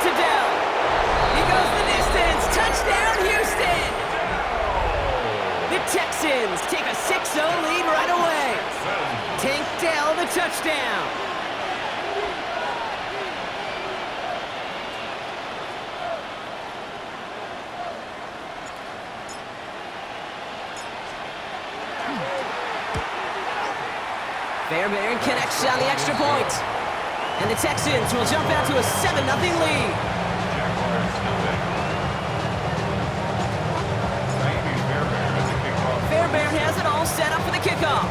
to Dell. He goes the distance. Touchdown, Houston. The Texans take a 6-0 lead right away. Tank Dell the touchdown. Fairbairn connects on the extra point. And the Texans will jump out to a 7-0 lead. Fairbairn has it all set up for the kickoff.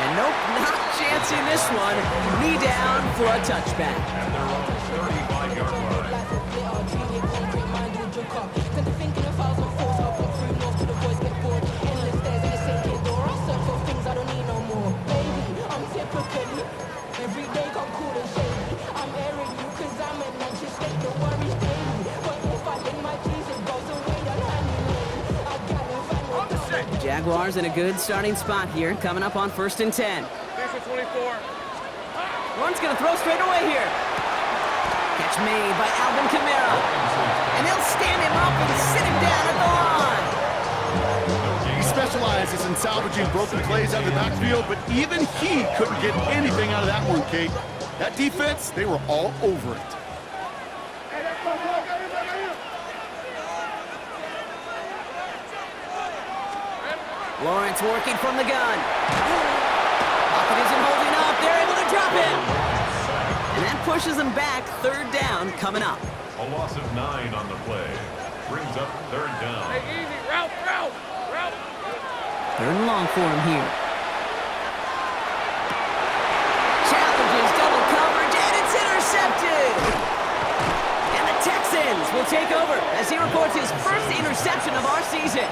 And nope, not chancing this one. Knee down for a touchback. At their own 35-yard line. Jaguars in a good starting spot here, coming up on 1st and 10. 24. Lawrence going to throw straight away here. Catch made by Alvin Kamara. And they'll stand him up and sit him down at the line. He specializes in salvaging broken plays out of the backfield, but even he couldn't get anything out of that one, Kate. That defense, they were all over it. Lawrence working from the gun. Pocket isn't holding up. They're able to drop him. And that pushes them back. 3rd down coming up. A loss of 9 on the play. Brings up 3rd down. Hey, easy. Route. 3rd and long for him here. Challenges double coverage, and it's intercepted. And the Texans will take over as he reports his first interception of our season.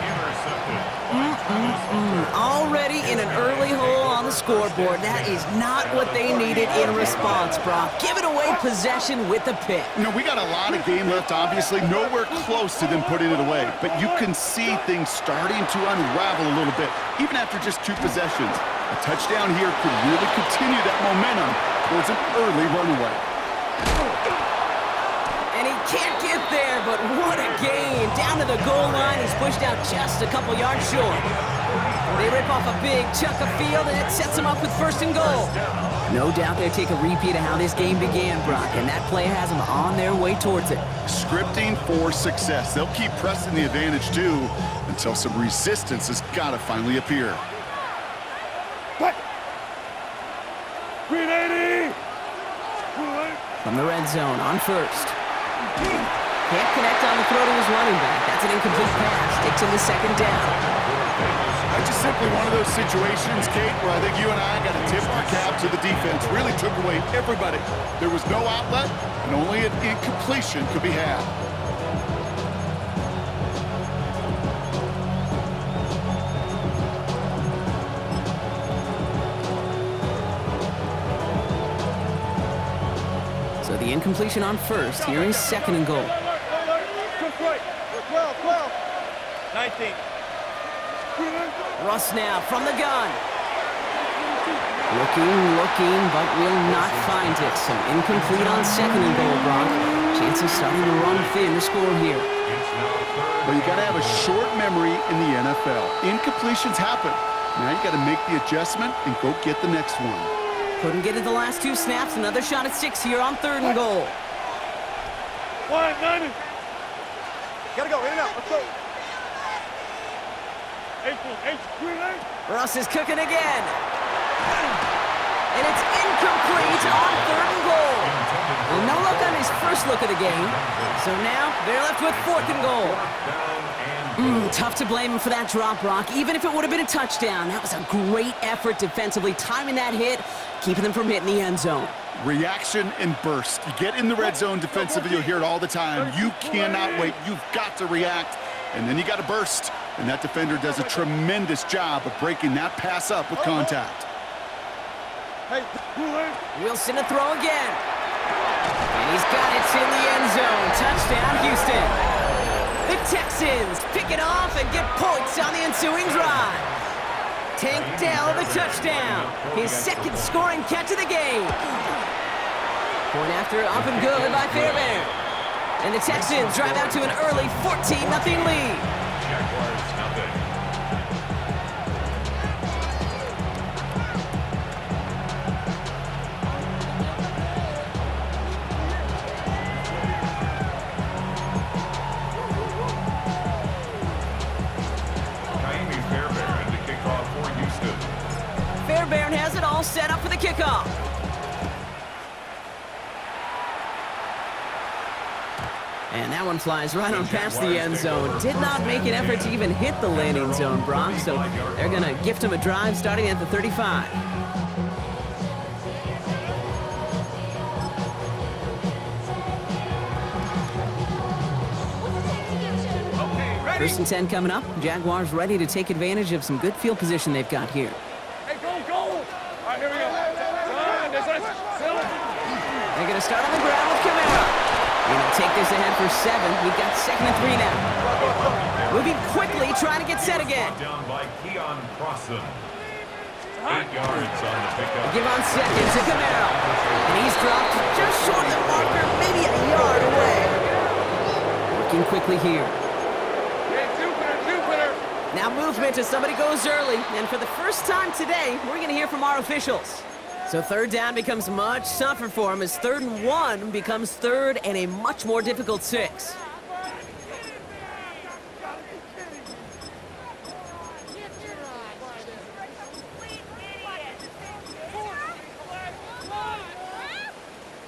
Already in an early hole on the scoreboard. That is not what they needed in response, Brock. Giving away possession with the pick. You know, we got a lot of game left, obviously. Nowhere close to them putting it away. But you can see things starting to unravel a little bit, even after just 2 possessions. A touchdown here could really continue that momentum towards an early runaway. And he can't get there, but what a gain. Down to the goal line, he's pushed out just a couple yards short. They rip off a big chunk of field, and it sets them up with 1st and goal. No doubt they take a repeat of how this game began, Brock, and that play has them on their way towards it. Scripting for success. They'll keep pressing the advantage, too, until some resistance has got to finally appear. What? 380. From the red zone on 1st. Can't connect on the throw to his running back. That's an incomplete pass. Takes him to 2nd down. That's just simply one of those situations, Kate, where I think you and I got to tip our cap to the defense. Really took away everybody. There was no outlet, and only an incompletion could be had. So the incompletion on 1st. Here is 2nd and goal. 12. 19. Russ now from the gun. Looking, but will not find it. So incomplete on 2nd and goal, Brock. Chances starting to run thin to score here. But you got to have a short memory in the NFL. Incompletions happen. Now you got to make the adjustment and go get the next one. Couldn't get it the last 2 snaps. Another shot at 6 here on 3rd and goal. 190. Gotta go. In and out. Let's go. 8. Russ is cooking again. And it's incomplete on 3rd and goal. Well, no luck on his first look of the game. So now they're left with 4th and goal. Tough to blame him for that drop, Brock. Even if it would have been a touchdown, that was a great effort defensively, timing that hit, keeping them from hitting the end zone. Reaction and burst. You get in the red zone defensively, you'll hear it all the time. You cannot wait. You've got to react, and then you got to burst. And that defender does a tremendous job of breaking that pass up with contact. Wilson to throw again. And he's got it in the end zone. Touchdown, Houston. The Texans pick it off and get points on the ensuing drive. Tank Dell, the touchdown. His second scoring catch of the game. Point after, up and good by Fairbairn. And the Texans drive out to an early 14-0 lead. Jaguars nothing. Fairbairn to kick off for Houston. Fairbairn has it all set up for the kickoff. And that one flies right on past the end zone. Did not make an effort to even hit the landing zone, Brock, so they're going to gift him a drive starting at the 35. First and 10 coming up. Jaguars ready to take advantage of some good field position they've got here. Hey, go! All right, here we go. They're going to start on the ground with Camara. Going to take this ahead for 7. We've got 2nd and 3 now. Moving quickly, trying to get set again. Down by Keon Crossan. 8 yards on the pickup. Give on 2nd to Camara. And he's dropped just short of the marker, maybe a yard away. Working quickly here. Now movement as somebody goes early, and for the first time today, we're going to hear from our officials. So 3rd down becomes much tougher for him as 3rd and 1 becomes 3rd and a much more difficult 6.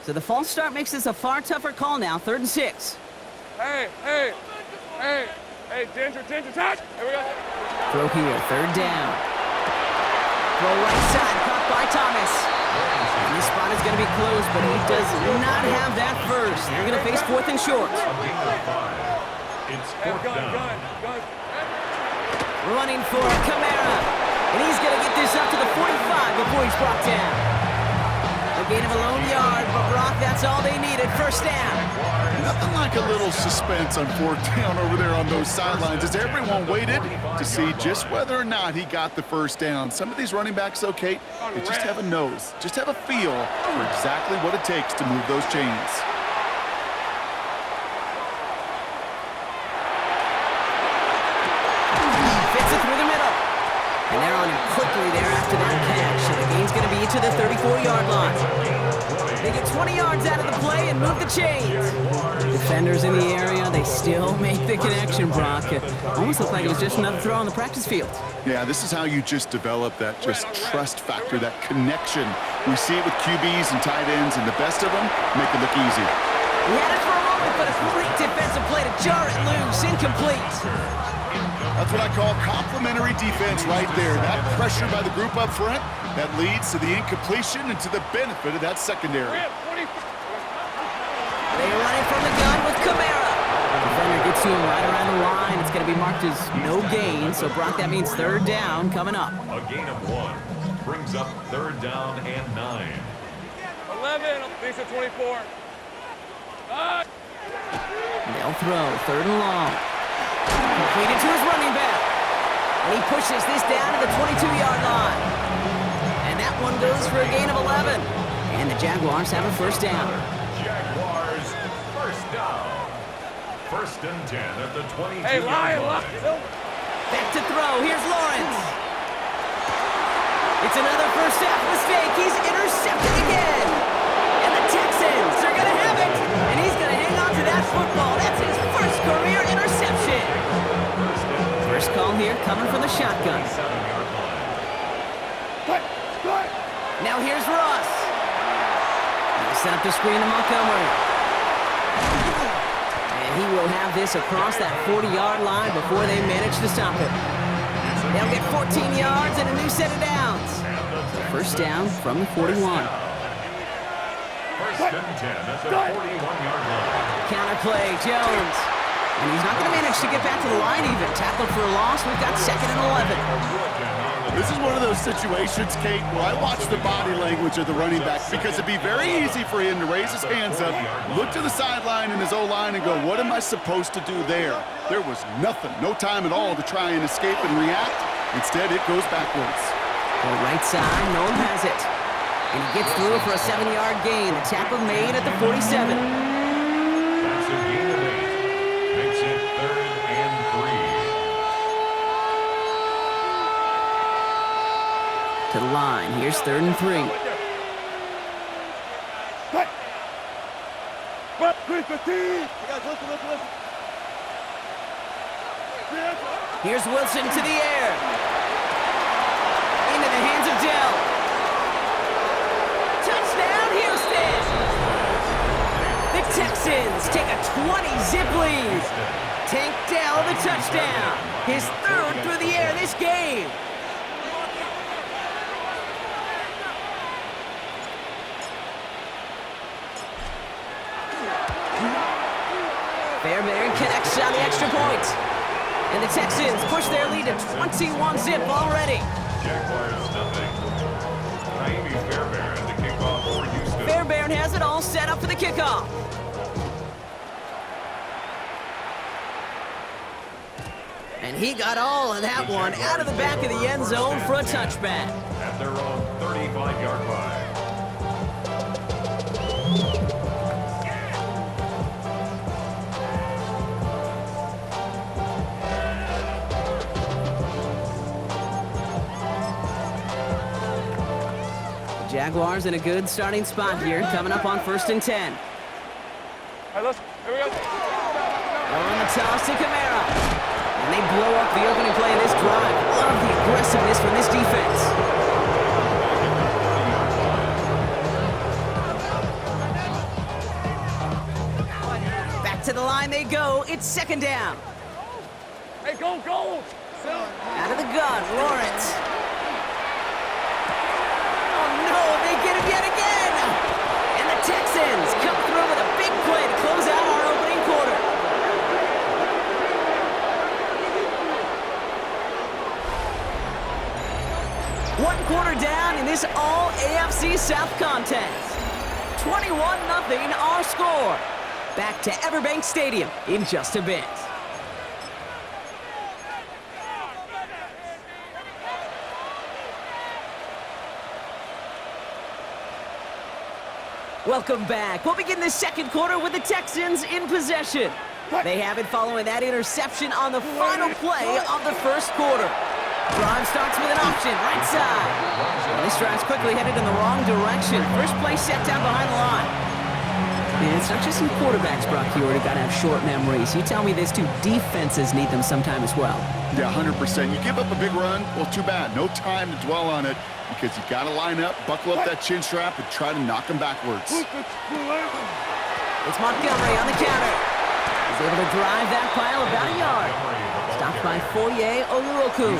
So the false start makes this a far tougher call now, 3rd and 6. Hey, Ginger, touch! Here we go. Throw here, 3rd down. Throw right side, caught by Thomas. And this spot is going to be close, but he does not have that first. They're going to face 4th and short. It's 4th down. Running for Camara. And he's going to get this up to the 45 before he's brought down. A gain of a lone yard, but Brock, that's all they needed. 1st down. Nothing like a little suspense on 4th down over there on those sidelines as everyone waited to see just whether or not he got the 1st down. Some of these running backs, okay, they just have a nose, just have a feel for exactly what it takes to move those chains. Fits it through the middle. And they're on him quickly there after that catch. And the gain's going to be to the 34-yard line. They get 20 yards out of the play and move the chains. Defenders in the area, they still make the connection, Brock. It almost looked like it was just another throw on the practice field. Yeah, this is how you just develop that just trust factor, that connection. We see it with QBs and tight ends, and the best of them make it look easy. He had it for a moment, but a great defensive play to jar it loose, incomplete. That's what I call complimentary defense right there. That pressure by the group up front, that leads to the incompletion and to the benefit of that secondary. They run it from the gun with Camara. Defender gets to him right around the line. It's going to be marked as no gain, so Brock, that means 3rd down coming up. A gain of 1 brings up 3rd down and 9. 11, these are 24. They'll throw 3rd and long. Completed to his running back. And he pushes this down to the 22-yard line. And that one goes for a gain of 11. And the Jaguars have a 1st down. Jaguars 1st down. 1st and 10 at the 22-yard Hey, line. Back to throw. Here's Lawrence. It's another first half mistake. He's intercepted again. And the Texans are going to have it. And he's going to hang on to that football. That's his 1st career interception. First call here coming from the shotgun. Now here's Ross. He'll set up the screen to Montgomery. And he will have this across that 40-yard line before they manage to stop it. They'll get 14 yards and a new set of downs. 1st down from the 41. 1st and 10 at the 41-yard line. Counter play, Jones. And he's not going to manage to get back to the line even. Tackled for a loss. We've got 2nd and 11. This is one of those situations, Kate, where I watch the body language of the running back because it'd be very easy for him to raise his hands up, look to the sideline in his O-line and go, what am I supposed to do there? There was nothing, no time at all to try and escape and react. Instead, it goes backwards. The right side, Nolan has it. And he gets through for a 7-yard gain. The tackle made at the 47. That's a gain of 8. Makes it 3rd and 3. To the line. Here's 3rd and 3. Here's Wilson to the air. Into the hands of Dell. Touchdown, Houston! The Texans take a 20-zip lead. Tank Dell the touchdown. His 3rd through the air this game. Fairbairn connects on the extra point. And the Texans push their lead to 21-zip already. Jaguars nothing. Naimi Fairbairn to kick off for Houston. Fairbairn has it all set up for the kickoff. And he got all of that one out of the back of the end zone for a touchback. At their own 35-yard line. Jaguars in a good starting spot here, coming up on 1st and 10. Hey, listen. Here we go. On the toss to Kamara. And they blow up the opening play of this drive. Love the aggressiveness from this defense. Back to the line they go. It's 2nd down. Hey, go, go. Out of the gun, Lawrence. No, they get him yet again! And the Texans come through with a big play to close out our opening quarter. One quarter down in this all-AFC South contest. 21-0 our score. Back to Everbank Stadium in just a bit. Welcome back. We'll begin the 2nd quarter with the Texans in possession. They have it following that interception on the final play of the 1st quarter. Drive starts with an option, right side. And this drive's quickly headed in the wrong direction. First play set down behind the line. And it's not just some quarterbacks, Brock, you already got to have short memories. You tell me this too, defenses need them sometime as well. Yeah, 100%. You give up a big run, well, too bad. No time to dwell on it because you got to line up, buckle up that chin strap, and try to knock them backwards. It's Montgomery on the counter. He's able to drive that pile about a yard. Stopped by Foye Oluoku.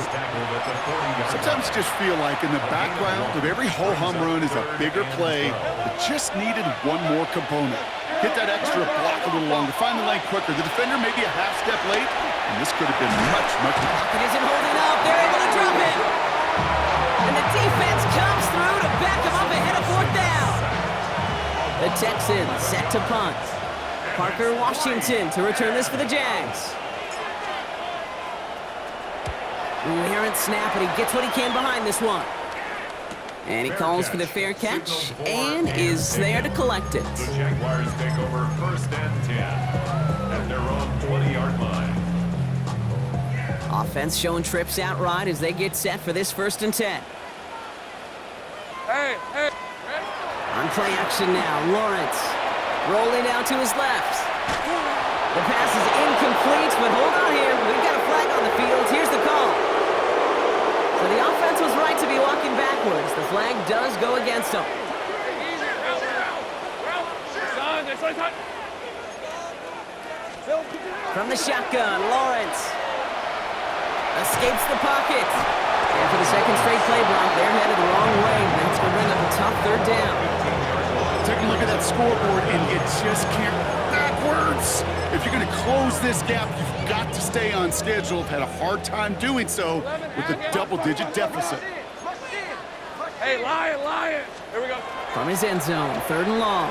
Sometimes you just feel like in the background of every ho-hum run is a bigger play that just needed one more component. Hit that extra block a little longer, find the lane quicker. The defender may be a half step late, and this could have been much, much more. It isn't holding up. They're able to drop it. And the defense comes through to back him up ahead of 4th down. The Texans set to punt. Parker Washington to return this for the Jags. Errant snap, and he gets what he can behind this one. And he calls for the fair catch and is there to collect it. The Jaguars take over 1st and 10 at their own 20-yard line. Offense showing trips out right as they get set for this 1st and 10. Hey, hey. On play action now, Lawrence rolling down to his left. The pass is incomplete, but hold on here. We've got a flag on the field. Here's the call. So the offense was right to be walking backwards. The flag does go against them. From the shotgun, Lawrence escapes the pocket. And for the 2nd straight play block, they're headed the wrong way. That's going to bring up a tough 3rd down. Take a look at that scoreboard, and you just can't backwards. If you're going to close this gap, you've got to stay on schedule. Had a hard time doing so with a double-digit deficit. Hey, Lion. Here we go. From his end zone, 3rd and long.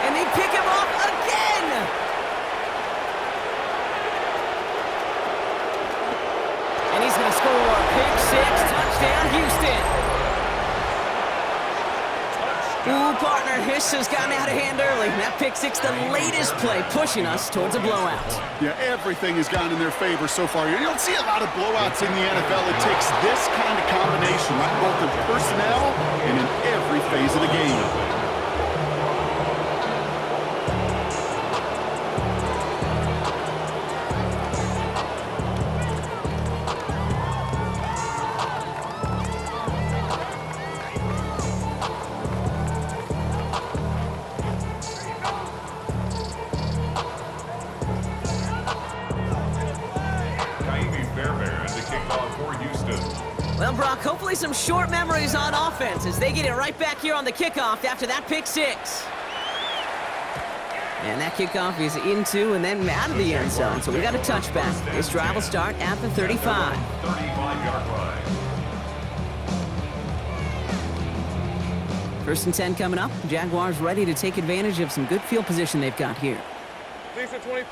And they pick him off again. score. Pick six, touchdown, Houston. Ooh, partner, this has gotten out of hand early. That pick six, the latest play, pushing us towards a blowout. Yeah, everything has gone in their favor so far. You don't see a lot of blowouts in the NFL. It takes this kind of combination, both in personnel and in every phase of the game. Well, Brock, hopefully some short memories on offense as they get it right back here on the kickoff after that pick six. And that kickoff is into and then out of the end zone, so we got a touchback. This drive will start at the 35. 35-yard line. First and 10 coming up. Jaguars ready to take advantage of some good field position they've got here. Decent 20.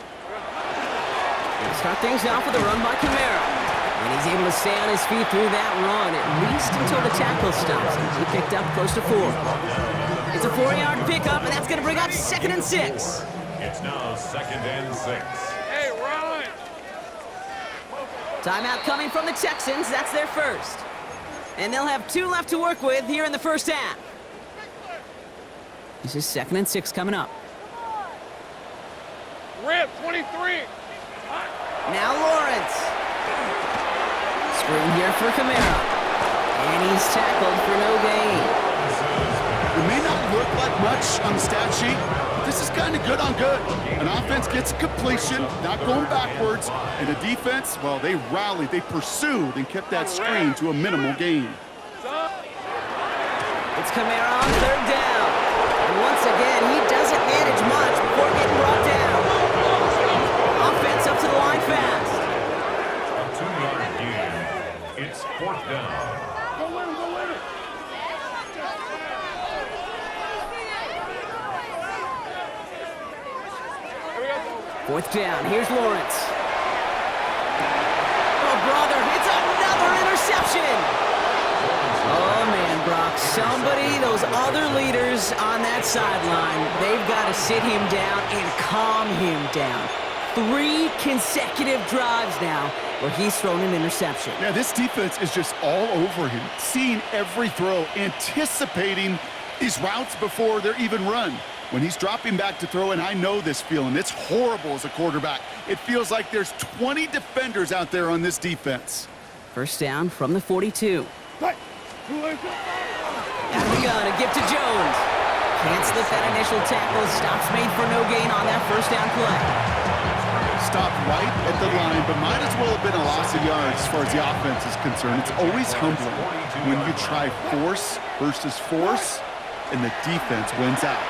Start things off with a run by Kamara. And he's able to stay on his feet through that run, at least until the tackle stops. He picked up close to 4. It's a 4-yard pickup, and that's going to bring up 2nd and 6. It's now 2nd and 6. Hey, run! Timeout coming from the Texans. That's their first. And they'll have 2 left to work with here in the first half. This is 2nd and 6 coming up. Rip, 23. Now Lawrence. Screen here for Kamara. And he's tackled for no gain. It may not look like much on the stat sheet, but this is kind of good on good. An offense gets a completion, not going backwards, and a defense, well, they rallied, they pursued, and kept that screen to a minimal gain. It's Kamara on 3rd down. And once again, he doesn't manage much before getting brought down. Offense up to the line fast. A 2-yard gain. It's 4th down. Go win it, go win it. Here we go. 4th down. Here's Lawrence. Oh, brother, it's another interception. Oh, man, Brock. Somebody, those other leaders on that sideline, they've got to sit him down and calm him down. 3 consecutive drives now where he's thrown an interception. Yeah, this defense is just all over him, seeing every throw, anticipating these routes before they're even run. When he's dropping back to throw, and I know this feeling, it's horrible as a quarterback. It feels like there's 20 defenders out there on this defense. First down from the 42. Hey. Out of the gun, a gift to Jones. Can't slip that initial tackle. Stops made for no gain on that first down play. Stopped right at the line, but might as well have been a loss of yards as far as the offense is concerned. It's always humbling when you try force versus force, and the defense wins out.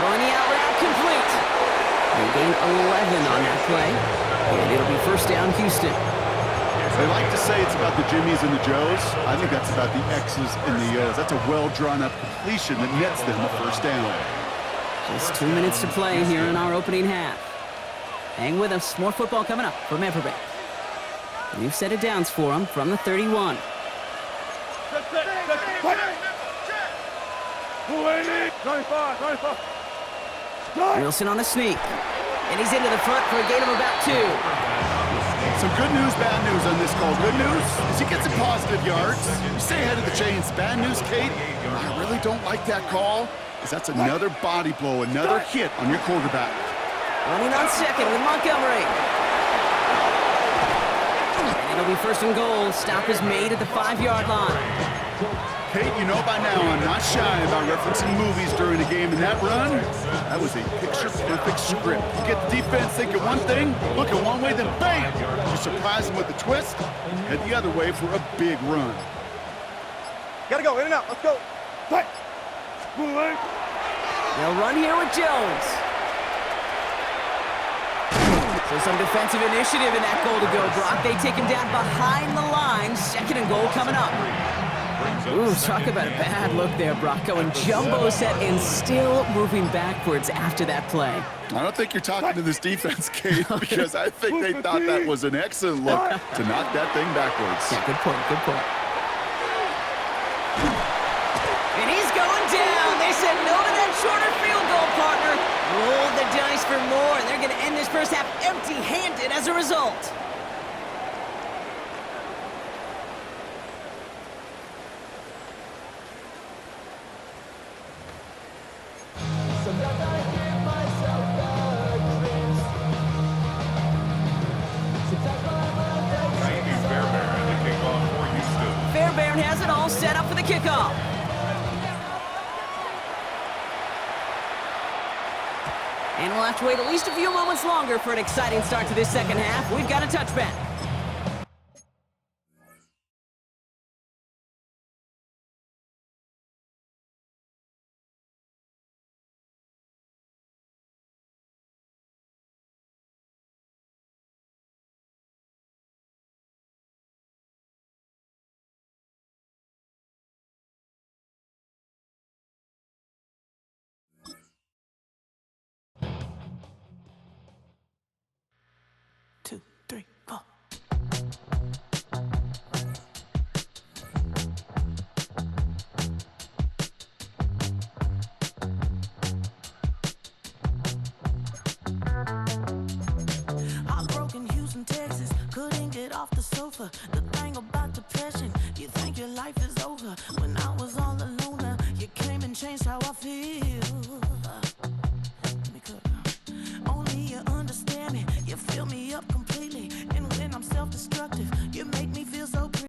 Throwing the out route complete. They gain 11 on that play, and it'll be first down Houston. They like to say it's about the Jimmies and the Joes. I think that's about the X's and the O's. That's a well-drawn-up completion that nets them a first down. Just 2 minutes to play here in our opening half. Hang with us. More football coming up from Everbank. New set of downs for them from the 31. Wilson on the sneak. And he's into the front for a gain of about 2. Some good news, bad news on this call. Good news is he gets some positive yards. You stay ahead of the chains. Bad news, Kate, I really don't like that call, because that's another body blow, another hit on your quarterback. Running on second with Montgomery. And it'll be first and goal. Stop is made at the 5-yard line. Kate, you know by now I'm not shy about referencing movies during a game, and that run, that was a picture-perfect script. You get the defense thinking one thing, looking one way, then bam! You surprise them with a twist, head the other way for a big run. Gotta go, in and out, let's go. Play. They'll run here with Jones. So some defensive initiative in that goal to go, Brock. They take him down behind the line. Second and goal coming up. brings up Ooh, talk second about a and bad look there, Brock. Going jumbo set and still moving backwards after that play. I don't think you're talking to this defense, Kate, because I think they thought that was an excellent look to knock that thing backwards. Yeah, good point, good point. And he's going down. They said no to that shorter field goal, partner. Roll the dice for more. They're going to end this first half empty-handed as a result. Fairbairn has it all set up for the kickoff. And we'll have to wait at least a few moments longer for an exciting start to this second half. We've got a touchback. Two, three, four. Heartbroken Houston, Texas, couldn't get off the sofa. The thing about depression, you think your life is over. When I was all alone, you came and changed how I